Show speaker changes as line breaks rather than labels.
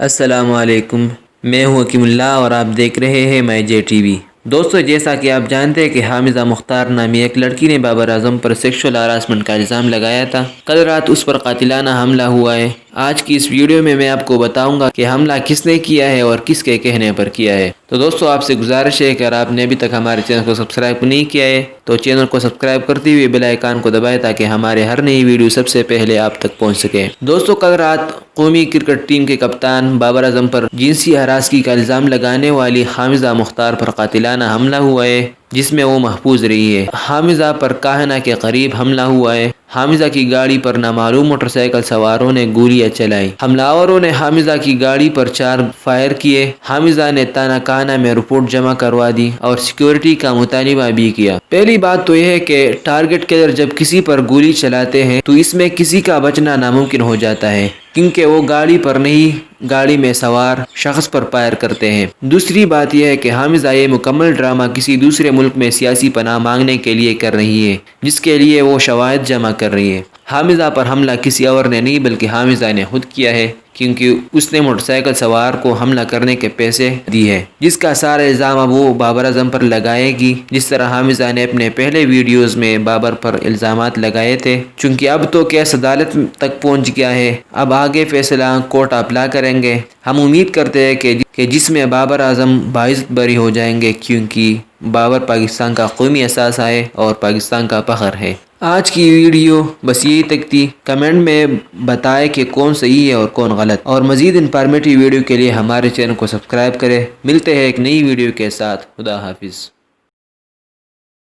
السلام علیکم، میں ہوں حملہ اور آپ دیکھ رہے ہیں میں جے ٹی وی۔ دوستو، جیسا کہ آپ جانتے ہیں کہ حامدہ مختار نامی ایک لڑکی نے بابراعظم پر سیکشول ہراسمنٹ کا الزام لگایا تھا۔ کل رات اس پر قاتلانہ حملہ ہوا ہے۔ آج کی اس ویڈیو میں آپ کو بتاؤں گا کہ حملہ کس نے کیا ہے اور کس کے کہنے پر کیا ہے۔ تو دوستو، آپ سے گزارش ہے کہ اگر آپ نے ابھی تک ہمارے چینل کو سبسکرائب نہیں کیا ہے تو چینل کو سبسکرائب کرتے ہوئے بیل آئیکن کو دبائیں تاکہ ہمارے ہر نئی ویڈیو سب سے پہلے آپ تک پہنچ سکے۔ دوستو، کل رات قومی کرکٹ ٹیم کے کپتان بابراعظم پر جنسی ہراسگی کا الزام لگانے والی حامدہ مختار پر قاتلانہ حملہ ہوا ہے، جس میں وہ محفوظ رہی ہے۔ حامدہ پر قاتلانہ کے قریب حملہ ہوا ہے۔ حامدہ کی گاڑی پر نامعلوم موٹر سائیکل سواروں نے گولیاں چلائی۔ حملہ آوروں نے حامدہ کی گاڑی پر 4 فائر کیے۔ حامدہ نے تانکانہ میں رپورٹ جمع کروا دی اور سیکیورٹی کا مطالبہ بھی کیا۔ پہلی بات تو یہ ہے کہ ٹارگٹ کلر جب کسی پر گولی چلاتے ہیں تو اس میں کسی کا بچنا ناممکن ہو جاتا ہے، کیونکہ وہ گاڑی پر نہیں، گاڑی میں سوار شخص پر فائر کرتے ہیں۔ دوسری بات یہ ہے کہ حامدہ یہ مکمل ڈرامہ کسی دوسرے ملک میں سیاسی پناہ مانگنے کے لیے کر رہی ہے، جس کے لیے وہ شواہد جمع کر رہی ہے۔ حامدہ پر حملہ کسی اور نے نہیں بلکہ حامدہ نے خود کیا ہے، کیونکہ اس نے موٹر سائیکل سوار کو حملہ کرنے کے پیسے دی ہے، جس کا سارا الزام اب وہ بابراعظم پر لگائے گی، جس طرح حامدہ نے اپنے پہلے ویڈیوز میں بابر پر الزامات لگائے تھے۔ چونکہ اب تو کیس عدالت تک پہنچ گیا ہے، اب آگے فیصلہ کورٹ اپلا کریں گے۔ ہم امید کرتے ہیں کہ جس میں بابراعظم باعزت بری ہو جائیں گے، کیونکہ بابر پاکستان کا قومی اثاثہ ہے اور پاکستان کا فخر ہے۔ آج کی ویڈیو بس یہی تک تھی۔ کمنٹ میں بتائیں کہ کون صحیح ہے اور کون غلط، اور مزید انفارمیٹیو ویڈیو کے لیے ہمارے چینل کو سبسکرائب کریں۔ ملتے ہیں ایک نئی ویڈیو کے ساتھ۔ خدا حافظ۔